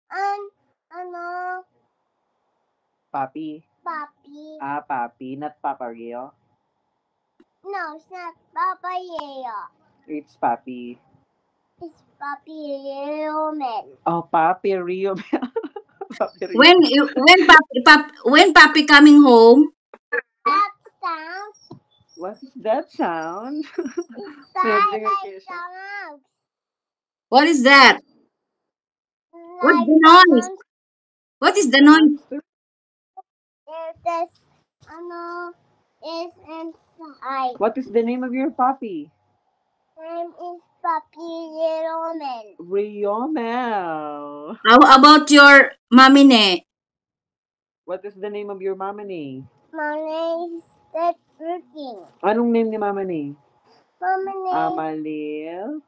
Ano, Papi. Papi. Papi, not Papa Rio. No, it's not Papa Yeo. It's Papi. It's Papi Yeoman. Oh, Papi Rio. Papi Rio. When Papi coming home? That sounds. What is that sound? It's like Nagdingay sounds. What is that? What's Like the noise? What is the noise? There's this, is inside. What is the name of your puppy? Name is Papi Yeoman. Riomel. How about your mommy ne? What is the name of your mama ni? My name is Ted Working. Anong name ni mama ni? Mama name. Amalil?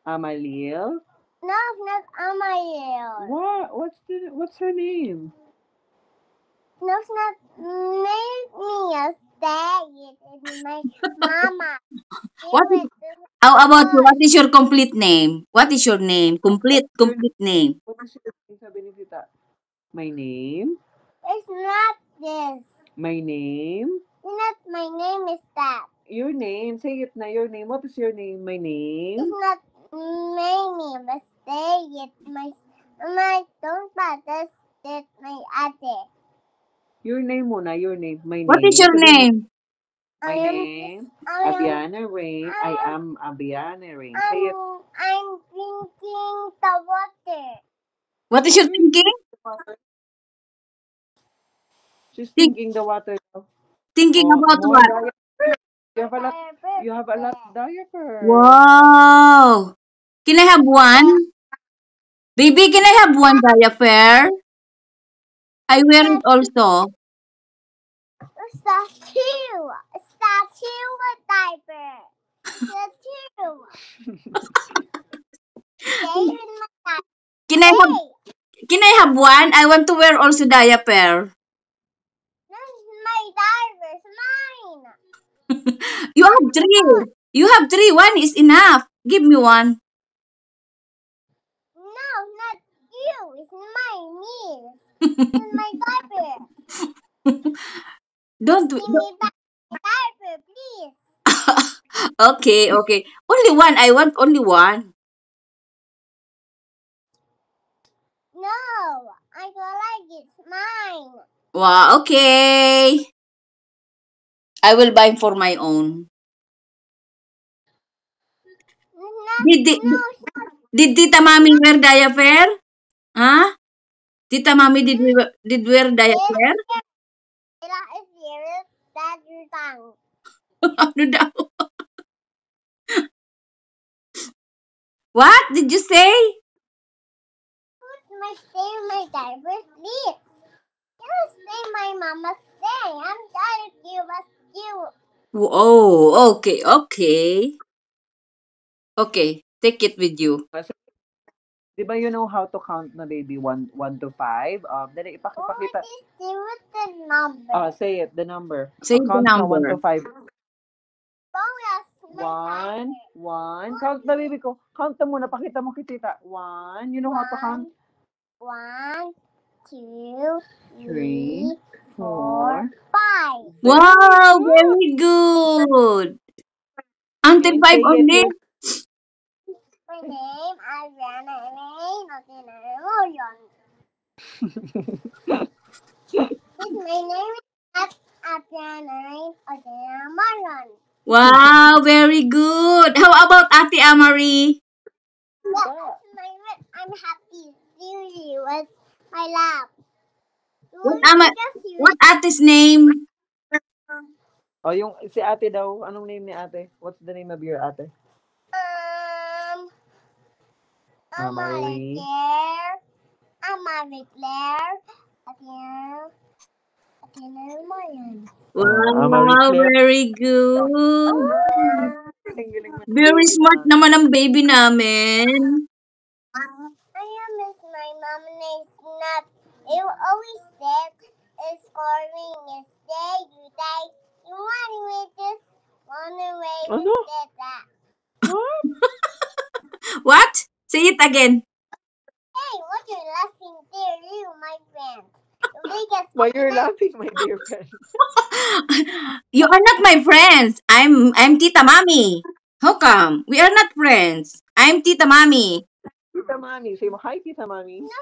Amalil? No, it's not Amael. What? What's her name? No, it's not me. Stay it. It's my mama. How about you? What is your complete name? What is your name? Complete name. What is your name? Sabi ni tita. My name? It's not this. My name? Not my name is that. Your name. Say it na. Your name. What is your name? My name? It's not my name, but stay it. My don't bother that my ate. Your name muna. Your name. My name. What is your name? My name? Abiana Rain. I am Abiana Rain. Say it. I'm drinking the water. What is your thinking? She's thinking the water. Thinking about more what? diaper. You have a lot of diaper. Wow. Can I have one? Baby, can I have one diaper? I wear it also. Statue with diaper. Statue. Can I have one? I want to wear also diaper. My diaper is mine. You have three. You have three. One is enough. Give me one. No, not you. It's me. It's my diaper. Don't. Give me back my diaper, please. Okay. Only one. I want only one. No, I don't like it. It's mine. Wow. Okay. I will buy for my own. Did Tita Mami wear diaper? Huh? Tita Mami did wear diaper? Ano daw? What did you say? My diaper, please. You stay my mama's thing. I'm tired of you, but you. Oh, okay. Okay, take it with you. Di ba you know how to count na baby? 1 to 5? Dali, ipakita. What is the number? Say it, the number. Say the count number. Na 1 to 5. One. Count na baby ko. Count na muna. Pakita mo kitita. 1. You know how to count? 1, 2, 3, 4, 5. Wow, very good. Until 5 only. My name is Adriana Rain. My name is Adriana Rain. Wow, very good. How about Ate Amari? I'm happy. Seriously, with my lab. What Ate's name? yung si ate daw. Anong name ni ate? What's the name of your ate? Amari Claire. Wow, very good. Very smart naman ang baby namin. I miss my mom is not. It always said is scoring is day you die. You want me just run away with that. What? Say it again. Hey, laughing, dear you, my friend. The biggest Why you're laughing, my dear friend? You are not my friends. I'm Tita Mami. How come? We are not friends. I'm Tita Mami. Tita Mami. Say mo, hi, Tita Mami. No,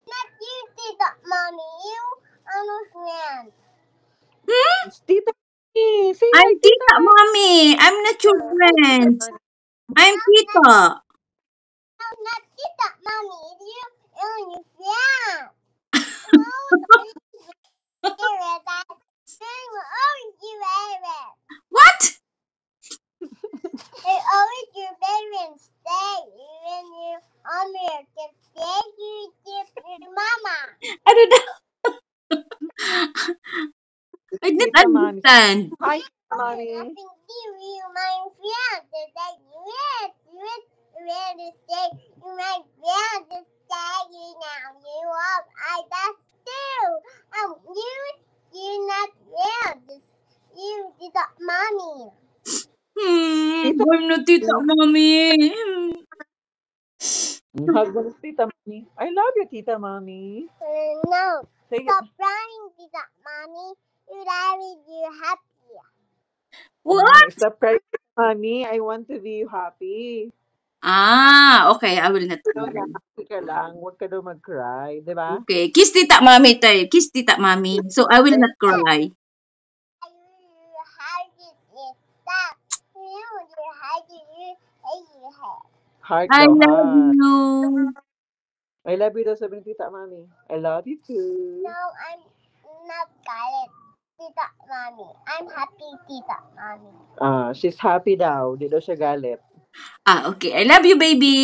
not you, Tita Mommy. You are my friend. Hmm? It's Tita Mami. Say I'm hi, Tita Tita Mami. Mami. I'm not your Hi, Tita friend. Mami. I'm Tita. No, not Tita Mommy. You are your friend. No, spirit. I'm always your favorite. What? I'm always your favorite. Stay when you on your gift. Stay you give your mama. Ano daw? I didn't Tita Mami. understand. Hi, Tita Mami. Nothing give you my friend. Today you to stay. You my friend to stay. You now. You up. I that's too. You not friend. You did that mommy. Tita I'm not Tita Mami. Husband is Tita Mami. I love you, Tita Mami. No. Say, Stop crying, did that mommy. You daddy, you happy. What? Stop crying, Mami. I want to be happy. Okay. I will not No, cry. happy ka lang. Huwag ka daw mag-cry. Di ba? Okay. Kiss Tita Mami tayo. Kiss Tita Mami. So, I will not cry. You happy is that. You happy, you have. Heart I daw, love heart. you. I love you daw sabi ni Tita Mami. I love you too. No, I'm not got it. Tita mommy. I'm happy, Tita mommy. She's happy daw. Di daw siya galit. Okay. I love you, baby.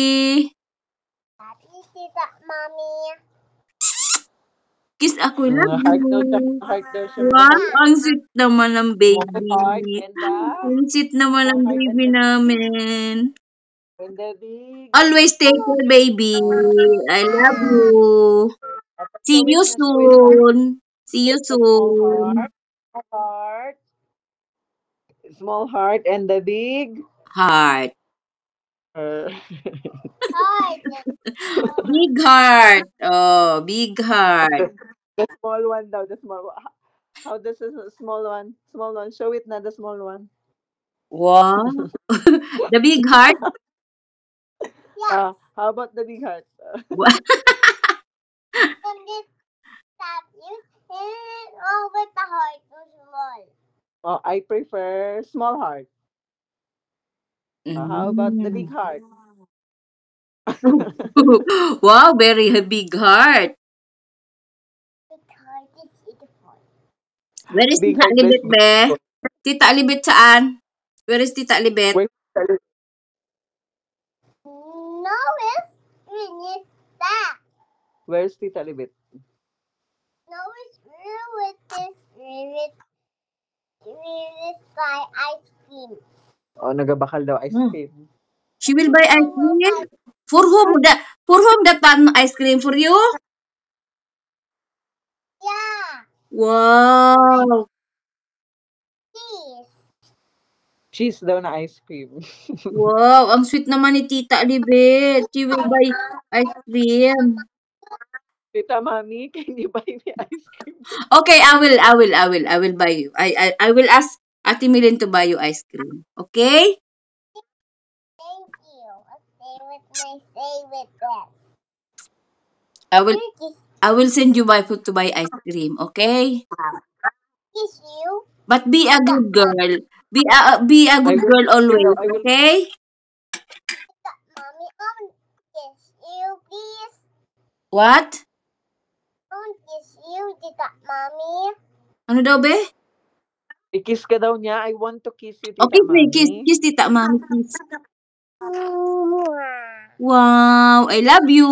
Happy, Tita mommy. Kiss ako. I love Heart daw siya. you. Heart daw siya. Wow, ang sweet naman ng baby. Heart and Ang sweet naman ng heart baby and namin. the big. Always take care, baby. I love you. See you Wait na, soon. See you small soon. heart. Small heart and the big. Heart. Heart. Big heart. Oh, big heart. The small one daw. The small one. How does the small one? Small one. Show it na, the small one. Wow. The big heart. Yeah. How about the big heart? And this tap you and all with the heart was small. I prefer small heart. How about the big heart? Wow, very big heart. Big heart is beautiful. Where is Big Tita heart Alibet, is be? Tita Alibet saan? Where is Tita Alibet? Wait, No, it's really that. where's Tita Libet? No, it's real with this with sky ice cream. Nagabakal daw ice cream. She will buy ice cream? For whom? For whom that ice cream? For you? Yeah. Wow. Cheese. Cheese daw na ice cream. Wow, ang sweet naman ni Tita Alibet. She will buy ice cream. Tita Mami, can you buy me ice cream? Okay, I will buy you. I will ask Ate Milin to buy you ice cream. Okay? Thank you. Stay with my favorite dress. I will send you to buy ice cream, okay? Kiss you. But be a good girl. Be a good girl always, okay? Mommy, kiss you, please. What? Kiss you, Tita Mommy. Ano daw, be? I-kiss ka daw niya. I want to kiss you, Tita Okay, Mami. kiss Tita Mami, kiss. Wow, I love you.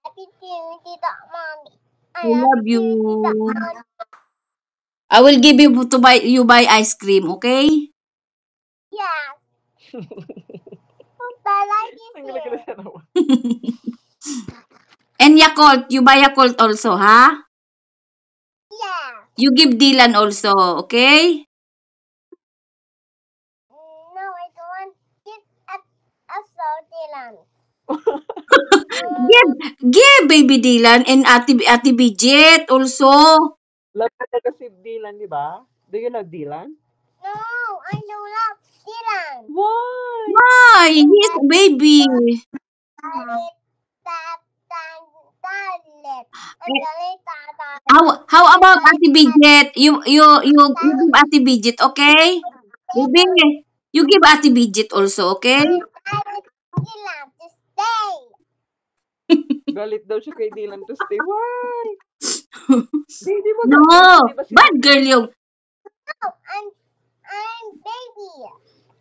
Happy to Tita Mommy. I love you. Tita Mommy. I will give you to buy ice cream, okay? Yeah. I like it. And Yakult, you buy Yakult also, ha? Yeah. You give Dylan also, okay? No, I don't want it at a salty lunch. Give baby Dylan and Ate Bridget also. Love ka talaga si Dylan, di ba? Do you love Dylan? No, I don't love Dylan. Why? Why? He's a baby. How about Ate Bridget? You give Ate Bridget, okay? Baby, you give Ate Bridget also, okay? Dylan to stay. Galit daw siya kay Dylan to stay. Why? Di ba No, di ba bad girl yung. No, I'm baby.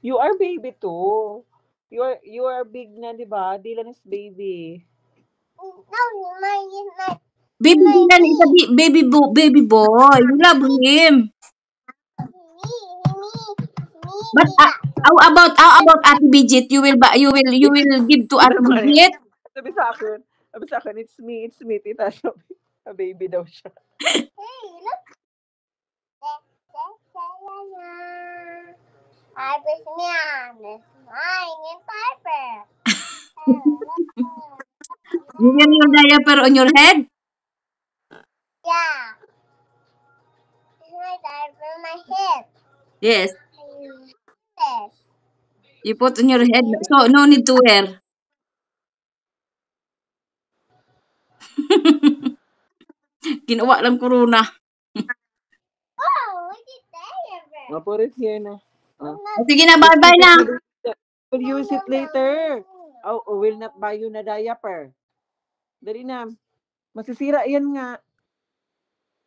You are baby too. You are big na, di ba? Dylan is baby. No, my Baby Dylan is a baby boy. You love him. me. But how about Ate Bridget? You will give to Ate Bridget? Sabi sa akin, it's me, tita. Sabi, a baby daw siya. Hey, look. Piper's man. Mine and Piper. You wear your diaper on your head? Yeah. My diaper on my head. Yes. Yes. You put on your head. So, no need to wear. Ginawa lang corona. Oh, look at diaper. Oh, put it here na. Sige na, bye-bye na. We'll use it later. Oh, will not buy you na diaper. Dali na. Masisira yan nga.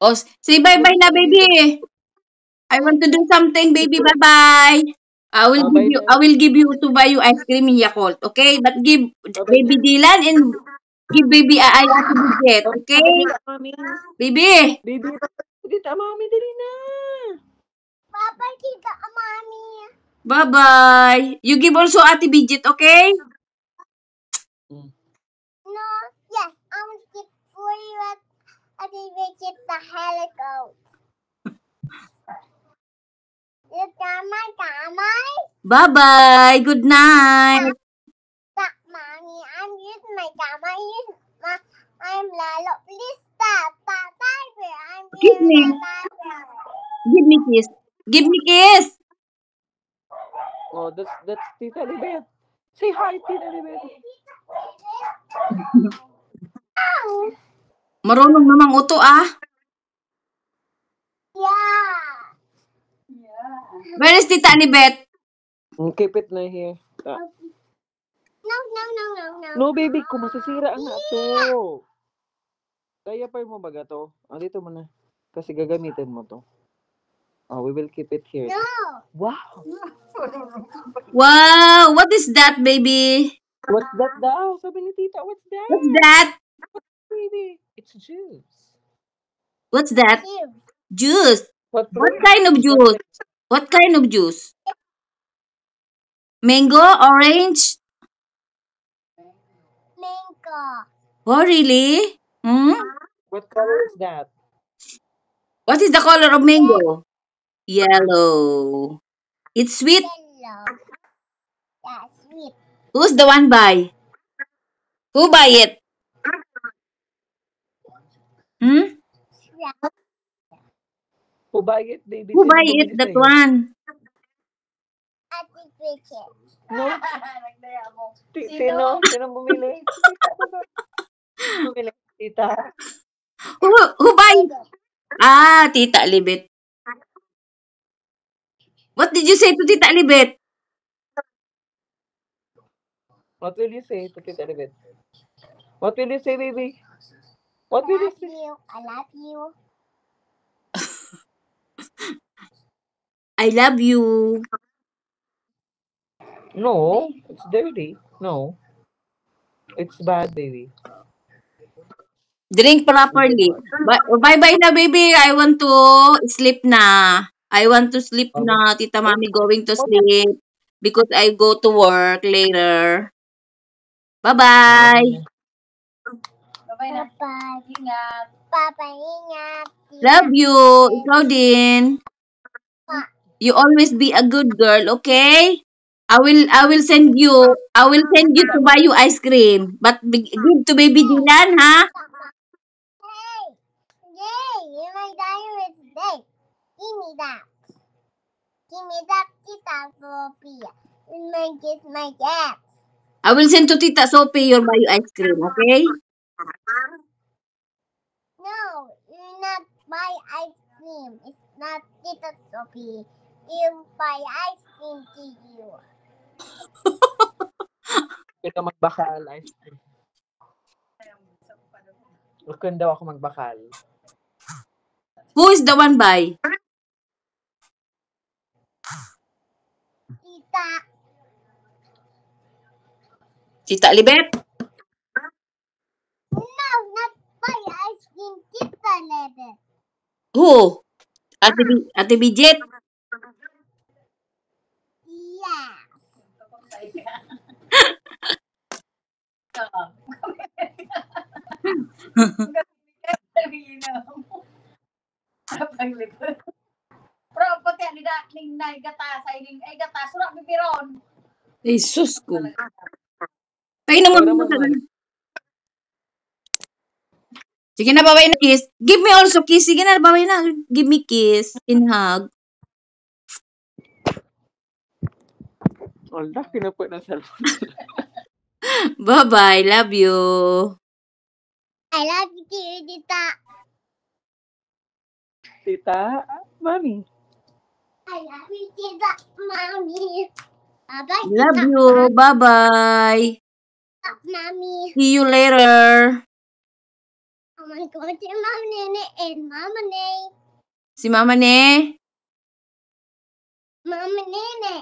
Oh, say bye-bye na, baby. I want to do something, baby. Bye-bye. I will give you to buy you ice cream in Yakult, okay? But give baby Dylan and give baby Ate Bridget, okay? Mami. Baby. Baby, dito, mami, dali na. Papa, kita mommy. Bye-bye. You give also Ate Bridget, okay? No, yes, I will give for you at the visit the helicopter. You gamay. Bye-bye. Good night. Stop, mommy. I'm using my gamay. I'm Lalo. Please stop. Diaper. I'm Give me. using my diaper. Give me kiss. Give me kiss. Oh, that's Tita Libet. Say hi, Tita Libet. Marunong namang uto, ah. Yeah. Where is Tita Anibet? Keep it na here. No. No, baby ko, masisira ang ato. Diaper mo ba to? Dito mo na. Kasi gagamitin mo to. Oh, we will keep it here. No. Wow. Wow, what is that, baby? What's that daw? Sabi ni Tita, what's that? What's that? Baby, it's juice. What's that? Juice. What kind of juice? What kind of juice? Mango, orange? Mango. Oh, really? What color is that? What is the color of mango? Yellow. It's sweet. Yellow. Yeah, sweet. Who's the one buy? Who buy it? Yeah. Who buy it, baby? Who Sino buy bumili it? That sa'yo? one. At the cricket. No? Sino? Sino bumili? Bumili, Tita. Who buy it? Ah, Tita Libet. What did you say to Tita Libet? What will you say to Tita Libet? What will you say, baby? What will you say? I love you. I love you. No, it's dirty. No. It's bad, baby. Drink properly. Bye-bye na, baby. I want to sleep na. I want to sleep na. Tita Mami going to sleep because I go to work later. Bye-bye. Bye-bye. Ingat. Papa, ingat. Love you. Ikaw din. You always be a good girl, okay? I will send you to buy you ice cream. But give to baby Dylan, ha? Hey, yay! My diary is big. Give me that. Give me that, Tita Sophia. It's my dad. I will send to Tita Sophie your buy you ice cream, okay? No, you not buy ice cream. It's not Tita Sophie. You buy ice cream to you. Ito magbakal. Ice cream. Huwag daw ako magbakal. Who is the one buy? Tita. Tita Libet? No, not buy ice cream, Tita Lebe. Who? Ate Bidget? Yeah. Pero pati ani da ning nay gata sa ining ay gata sura bibiron. Jesus ko. Kaya naman Wala mo man man. Sige na, babay na kiss. Give me also kiss. Sige na, babay na. Give me kiss and hug. Wala, pinapot ng cellphone. Bye-bye. Love you. I love you too, Tita. Tita, mami. I love you, Tita, Mommy. Bye-bye, Love Tita, you. Bye-bye. Mommy. See you later. Oh my God, your Mom Nene and Mama Nene. Si Mama ne. Mama Nene.